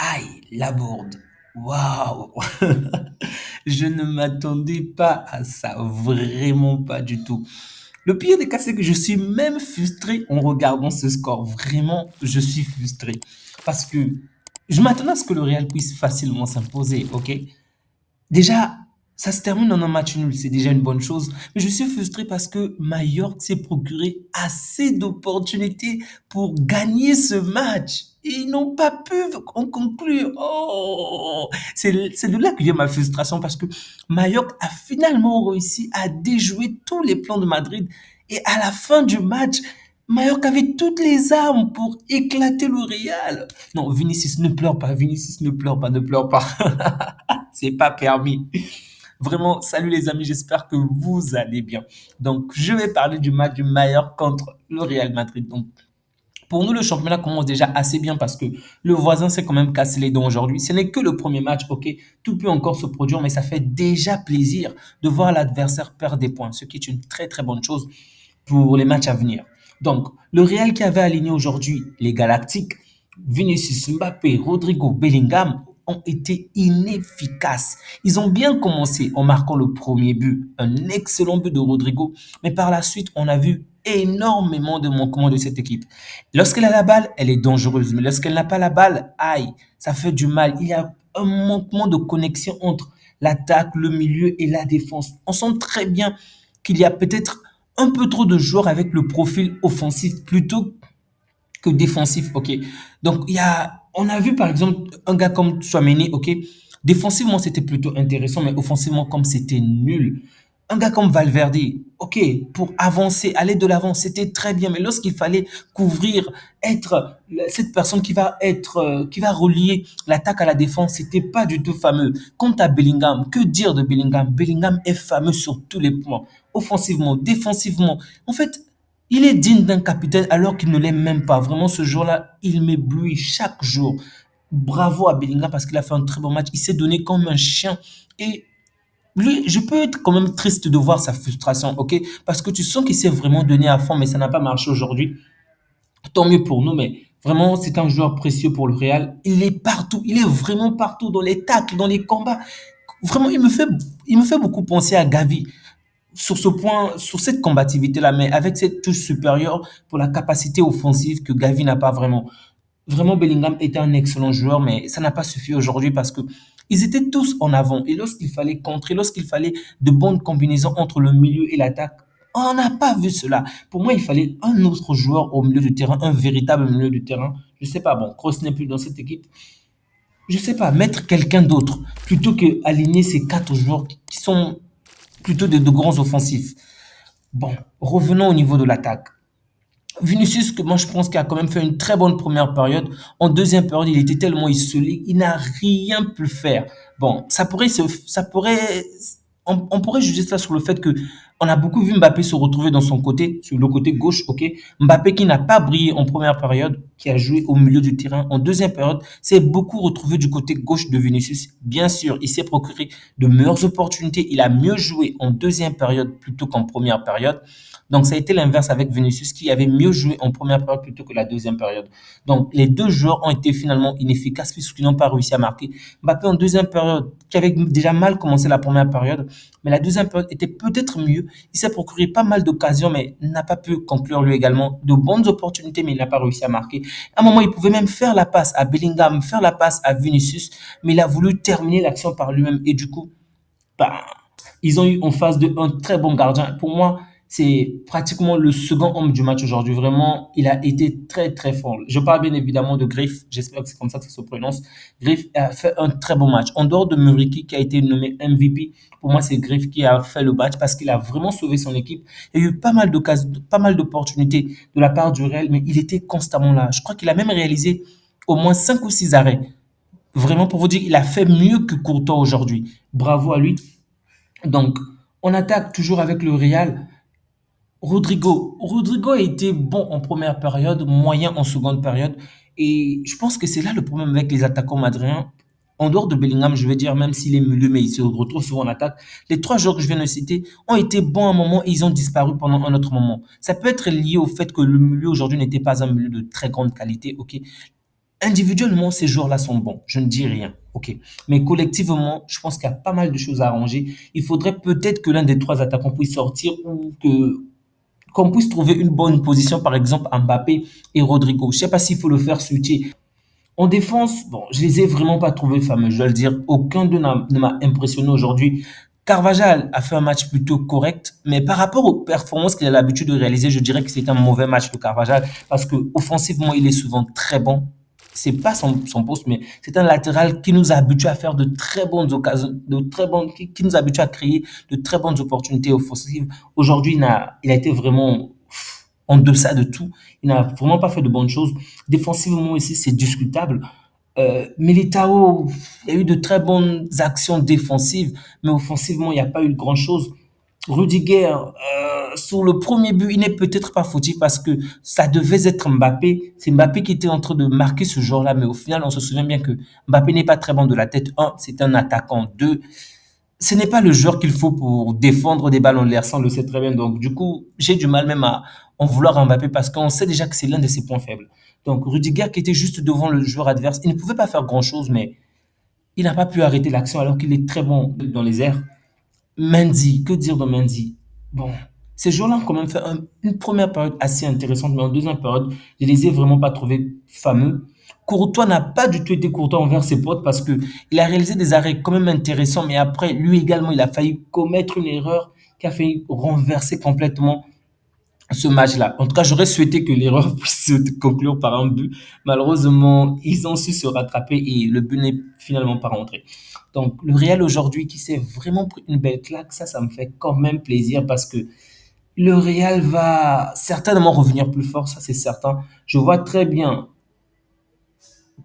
Aïe, la bourde. Waouh! Je ne m'attendais pas à ça, vraiment pas du tout. Le pire des cas, c'est que je suis même frustré en regardant ce score. Vraiment, je suis frustré. Parce que je m'attendais à ce que le Real puisse facilement s'imposer, ok? Déjà, ça se termine en un match nul, c'est déjà une bonne chose. Mais je suis frustré parce que Mallorca s'est procuré assez d'opportunités pour gagner ce match. Et ils n'ont pas pu en conclure. Oh, c'est de là que vient ma frustration parce que Mallorca a finalement réussi à déjouer tous les plans de Madrid. Et à la fin du match, Mallorca avait toutes les armes pour éclater le Real. Non, Vinicius ne pleure pas, Vinicius ne pleure pas, ne pleure pas. C'est pas permis. Vraiment, salut les amis, j'espère que vous allez bien. Donc, je vais parler du match du Mallorca contre le Real Madrid. Donc, pour nous, le championnat commence déjà assez bien parce que le voisin s'est quand même cassé les dents aujourd'hui. Ce n'est que le premier match, ok, tout peut encore se produire, mais ça fait déjà plaisir de voir l'adversaire perdre des points, ce qui est une très très bonne chose pour les matchs à venir. Donc, le Real qui avait aligné aujourd'hui les Galactiques, Vinicius Mbappé, Rodrigo Bellingham, ont été inefficaces. Ils ont bien commencé en marquant le premier but, un excellent but de Rodrigo, mais par la suite, on a vu énormément de manquements de cette équipe. Lorsqu'elle a la balle, elle est dangereuse, mais lorsqu'elle n'a pas la balle, aïe, ça fait du mal. Il y a un manquement de connexion entre l'attaque, le milieu et la défense. On sent très bien qu'il y a peut-être un peu trop de joueurs avec le profil offensif plutôt que défensif, ok. Donc, on a vu par exemple un gars comme Chouameni, ok. Défensivement, c'était plutôt intéressant, mais offensivement, comme c'était nul. Un gars comme Valverde, ok, pour avancer, aller de l'avant, c'était très bien, mais lorsqu'il fallait couvrir, être cette personne qui va relier l'attaque à la défense, c'était pas du tout fameux. Quant à Bellingham, que dire de Bellingham? Bellingham est fameux sur tous les points, offensivement, défensivement. En fait, il est digne d'un capitaine alors qu'il ne l'est même pas. Vraiment, ce jour-là, il m'éblouit chaque jour. Bravo à Bellingham parce qu'il a fait un très bon match. Il s'est donné comme un chien. Et lui, je peux être quand même triste de voir sa frustration, ok? Parce que tu sens qu'il s'est vraiment donné à fond, mais ça n'a pas marché aujourd'hui. Tant mieux pour nous, mais vraiment, c'est un joueur précieux pour le Real. Il est partout. Il est vraiment partout dans les tacles, dans les combats. Vraiment, il me fait beaucoup penser à Gavi sur ce point, sur cette combativité-là, mais avec cette touche supérieure pour la capacité offensive que Gavi n'a pas vraiment. Vraiment, Bellingham était un excellent joueur, mais ça n'a pas suffi aujourd'hui parce que ils étaient tous en avant. Et lorsqu'il fallait contrer, lorsqu'il fallait de bonnes combinaisons entre le milieu et l'attaque, on n'a pas vu cela. Pour moi, il fallait un autre joueur au milieu du terrain, un véritable milieu du terrain. Je sais pas, bon, Kroos n'est plus dans cette équipe. Je sais pas, mettre quelqu'un d'autre plutôt que aligner ces quatre joueurs qui sont plutôt de grands offensifs. Bon, revenons au niveau de l'attaque. Vinicius, que moi je pense qu'il a quand même fait une très bonne première période. En deuxième période, il était tellement isolé, il n'a rien pu faire. Bon, on pourrait juger cela sur le fait que on a beaucoup vu Mbappé se retrouver dans son côté, sur le côté gauche, ok. Mbappé qui n'a pas brillé en première période, qui a joué au milieu du terrain. En deuxième période, s'est beaucoup retrouvé du côté gauche de Vinicius. Bien sûr, il s'est procuré de meilleures opportunités. Il a mieux joué en deuxième période plutôt qu'en première période. Donc, ça a été l'inverse avec Vinicius qui avait mieux joué en première période plutôt que la deuxième période. Donc, les deux joueurs ont été finalement inefficaces puisqu'ils n'ont pas réussi à marquer. Mbappé en deuxième période, qui avait déjà mal commencé la première période, mais la deuxième période était peut-être mieux. Il s'est procuré pas mal d'occasions, mais n'a pas pu conclure lui également. De bonnes opportunités, mais il n'a pas réussi à marquer. À un moment, il pouvait même faire la passe à Bellingham, faire la passe à Vinicius, mais il a voulu terminer l'action par lui-même. Et du coup, bah, ils ont eu en face de un très bon gardien. Pour moi, c'est pratiquement le second homme du match aujourd'hui. Vraiment, il a été très, très fort. Je parle bien évidemment de Griff. J'espère que c'est comme ça que ça se prononce. Griff a fait un très bon match. En dehors de Muriqi qui a été nommé MVP, pour moi, c'est Griff qui a fait le match parce qu'il a vraiment sauvé son équipe. Il y a eu pas mal d'occasions, pas mal d'opportunités de la part du Real, mais il était constamment là. Je crois qu'il a même réalisé au moins 5 ou 6 arrêts. Vraiment, pour vous dire, il a fait mieux que Courtois aujourd'hui. Bravo à lui. Donc, on attaque toujours avec le Real. Rodrigo a été bon en première période, moyen en seconde période. Et je pense que c'est là le problème avec les attaquants madriens. En dehors de Bellingham, je vais dire, même s'il est milieu, mais il se retrouve souvent en attaque. Les trois joueurs que je viens de citer ont été bons à un moment et ils ont disparu pendant un autre moment. Ça peut être lié au fait que le milieu aujourd'hui n'était pas un milieu de très grande qualité, ok. Individuellement, ces joueurs-là sont bons. Je ne dis rien. OK. Mais collectivement, je pense qu'il y a pas mal de choses à arranger. Il faudrait peut-être que l'un des trois attaquants puisse sortir ou que qu'on puisse trouver une bonne position, par exemple Mbappé et Rodrigo. Je ne sais pas s'il faut le faire switcher. En défense, bon, je les ai vraiment pas trouvés fameux. Je dois le dire, aucun d'eux ne m'a impressionné aujourd'hui. Carvajal a fait un match plutôt correct, mais par rapport aux performances qu'il a l'habitude de réaliser, je dirais que c'est un mauvais match de Carvajal parce que offensivement, il est souvent très bon. C'est pas son poste, mais c'est un latéral qui nous habitue à faire de très bonnes occasions, qui nous habitue à créer de très bonnes opportunités offensives. Aujourd'hui, il a été vraiment en deçà de tout. Il n'a vraiment pas fait de bonnes choses. Défensivement aussi, c'est discutable. Militao, il y a eu de très bonnes actions défensives, mais offensivement, il n'y a pas eu grand-chose. Rudiger, sur le premier but, il n'est peut-être pas fautif parce que ça devait être Mbappé. C'est Mbappé qui était en train de marquer ce genre-là, mais au final, on se souvient bien que Mbappé n'est pas très bon de la tête. Un, c'est un attaquant. Deux, ce n'est pas le joueur qu'il faut pour défendre des ballons en l'air, ça on le sait très bien. Donc, du coup, j'ai du mal même à en vouloir à Mbappé parce qu'on sait déjà que c'est l'un de ses points faibles. Donc, Rudiger qui était juste devant le joueur adverse, il ne pouvait pas faire grand-chose, mais il n'a pas pu arrêter l'action alors qu'il est très bon dans les airs. Mendy, que dire de Mendy? Bon, ces joueurs-là ont quand même fait une première période assez intéressante, mais en deuxième période, je les ai vraiment pas trouvés fameux. Courtois n'a pas du tout été courtois envers ses potes parce que il a réalisé des arrêts quand même intéressants, mais après, lui également, il a failli commettre une erreur qui a failli renverser complètement ce match-là. En tout cas, j'aurais souhaité que l'erreur puisse se conclure par un but. Malheureusement, ils ont su se rattraper et le but n'est finalement pas rentré. Donc, le Real aujourd'hui qui s'est vraiment pris une belle claque, ça me fait quand même plaisir parce que le Real va certainement revenir plus fort, ça c'est certain. Je vois très bien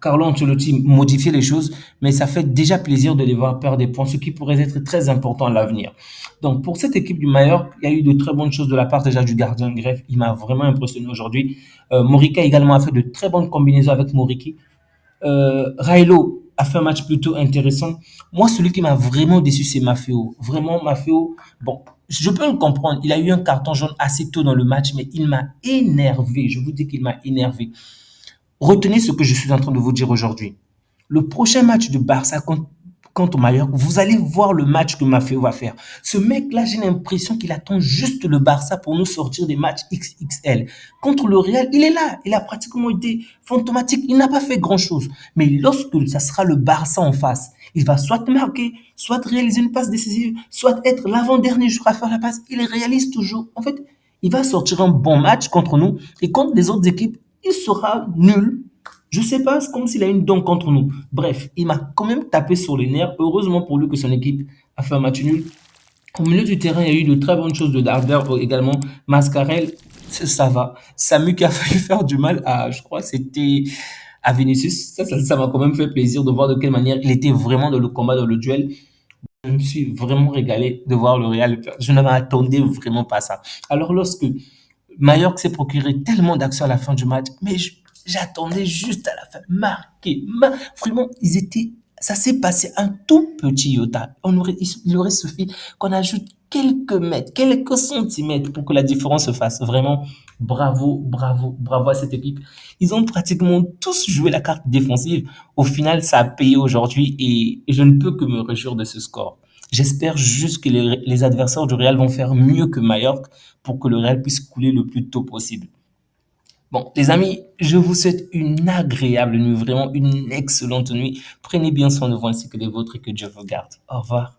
Carlo Ancelotti modifier les choses, mais ça fait déjà plaisir de les voir perdre des points, ce qui pourrait être très important à l'avenir. Donc pour cette équipe du Mallorca, il y a eu de très bonnes choses de la part déjà du gardien Greff. Il m'a vraiment impressionné aujourd'hui. Morica également a fait de très bonnes combinaisons avec Moriki. Railo a fait un match plutôt intéressant. Moi, celui qui m'a vraiment déçu, c'est Maffeo. Vraiment, Maffeo, bon, je peux le comprendre. Il a eu un carton jaune assez tôt dans le match, mais il m'a énervé. Je vous dis qu'il m'a énervé. Retenez ce que je suis en train de vous dire aujourd'hui. Le prochain match de Barça contre Mallorca, vous allez voir le match que Maffeo va faire. Ce mec-là, j'ai l'impression qu'il attend juste le Barça pour nous sortir des matchs XXL. Contre le Real, il est là. Il a pratiquement été fantomatique. Il n'a pas fait grand-chose. Mais lorsque ça sera le Barça en face, il va soit marquer, soit réaliser une passe décisive, soit être l'avant-dernier joueur à faire la passe. Il réalise toujours. En fait, il va sortir un bon match contre nous et contre les autres équipes, il sera nul. Je sais pas, c'est comme s'il a une dent contre nous. Bref, il m'a quand même tapé sur les nerfs. Heureusement pour lui que son équipe a fait un match nul. Au milieu du terrain, il y a eu de très bonnes choses de Darder également. Mascarel, ça va. Samu qui a failli faire du mal à, je crois, c'était à Vinicius. Ça m'a quand même fait plaisir de voir de quelle manière il était vraiment dans le combat, dans le duel. Je me suis vraiment régalé de voir le Real perdre. Je ne m'attendais vraiment pas à ça. Alors lorsque Mallorca s'est procuré tellement d'actions à la fin du match, mais j'attendais juste à la fin. Marqué. Vraiment, ça s'est passé un tout petit iota. Il aurait suffi qu'on ajoute quelques mètres, quelques centimètres pour que la différence se fasse. Vraiment, bravo, bravo, bravo à cette équipe. Ils ont pratiquement tous joué la carte défensive. Au final, ça a payé aujourd'hui et je ne peux que me réjouir de ce score. J'espère juste que les adversaires du Real vont faire mieux que Mallorca pour que le Real puisse couler le plus tôt possible. Bon, les amis, je vous souhaite une agréable nuit, vraiment une excellente nuit. Prenez bien soin de vous ainsi que des vôtres et que Dieu vous garde. Au revoir.